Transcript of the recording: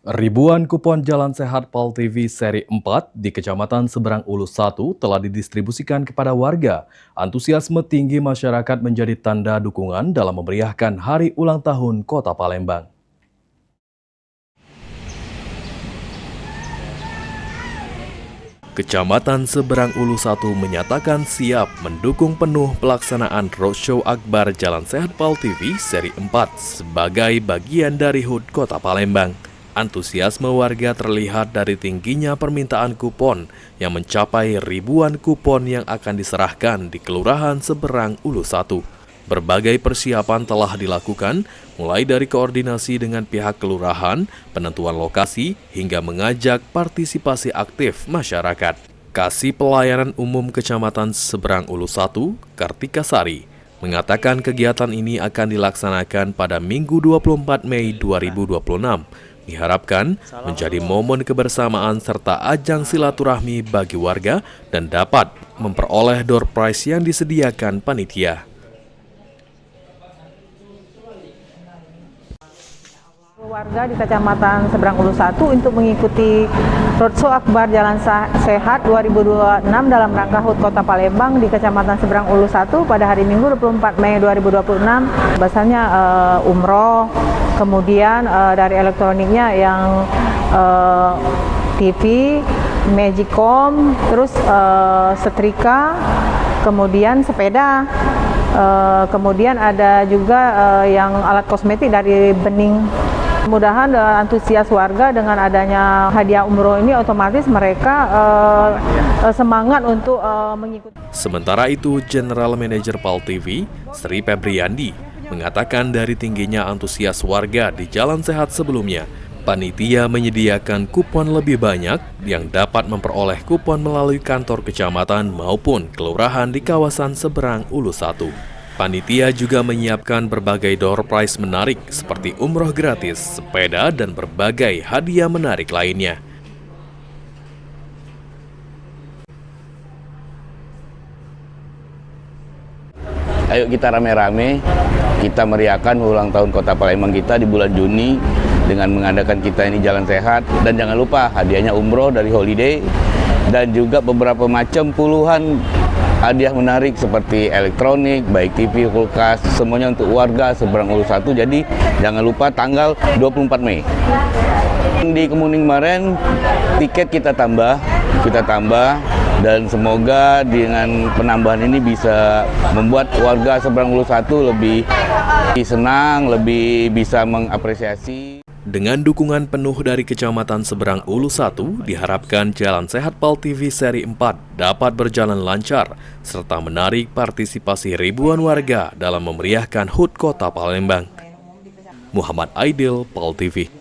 Ribuan kupon Jalan Sehat Pal TV seri 4 di Kecamatan Seberang Ulus 1 telah didistribusikan kepada warga. Antusiasme tinggi masyarakat menjadi tanda dukungan dalam memeriahkan Hari Ulang Tahun Kota Palembang. Kecamatan Seberang Ulus 1 menyatakan siap mendukung penuh pelaksanaan Roadshow Akbar Jalan Sehat Pal TV seri 4 sebagai bagian dari HUT Kota Palembang. Antusiasme warga terlihat dari tingginya permintaan kupon yang mencapai ribuan kupon yang akan diserahkan di Kelurahan Seberang Ulus 1. Berbagai persiapan telah dilakukan, mulai dari koordinasi dengan pihak kelurahan, penentuan lokasi, hingga mengajak partisipasi aktif masyarakat. Kasih Pelayanan Umum Kecamatan Seberang Ulus 1, Kartika Sari, mengatakan kegiatan ini akan dilaksanakan pada Minggu 24 Mei 2026. Diharapkan menjadi momen kebersamaan serta ajang silaturahmi bagi warga dan dapat memperoleh door prize yang disediakan panitia. Warga di Kecamatan Seberang Ulus 1 untuk mengikuti Roadshow Akbar Jalan Sehat 2026 dalam rangka HUT Kota Palembang di Kecamatan Seberang Ulus 1 pada hari Minggu 24 Mei 2026. Bahasanya umroh, kemudian dari elektroniknya yang TV, Magicom, terus setrika, kemudian sepeda, kemudian ada juga yang alat kosmetik dari Bening. Mudah-mudahan antusias warga dengan adanya hadiah umroh ini otomatis mereka semangat untuk mengikuti. Sementara itu, General Manager Pal TV, Sri Febriandi, mengatakan dari tingginya antusias warga di Jalan Sehat sebelumnya, panitia menyediakan kupon lebih banyak yang dapat memperoleh kupon melalui kantor kecamatan maupun kelurahan di kawasan Seberang Ulus 1. Panitia juga menyiapkan berbagai door prize menarik seperti umroh gratis, sepeda, dan berbagai hadiah menarik lainnya. Ayo kita rame-rame, kita meriahkan ulang tahun Kota Palembang kita di bulan Juni dengan mengadakan kita ini Jalan Sehat. Dan jangan lupa hadiahnya umroh dari Holiday dan juga beberapa macam puluhan hadiah menarik seperti elektronik, baik TV, kulkas, semuanya untuk warga Seberang Ulus 1. Jadi jangan lupa tanggal 24 Mei. Di Kemuning kemarin tiket kita tambah dan semoga dengan penambahan ini bisa membuat warga Seberang Ulus 1 lebih senang, lebih bisa mengapresiasi. Dengan dukungan penuh dari Kecamatan Seberang Ulus 1, diharapkan Jalan Sehat Pal TV seri 4 dapat berjalan lancar, serta menarik partisipasi ribuan warga dalam memeriahkan HUT Kota Palembang. Muhammad Aidil, Pal TV.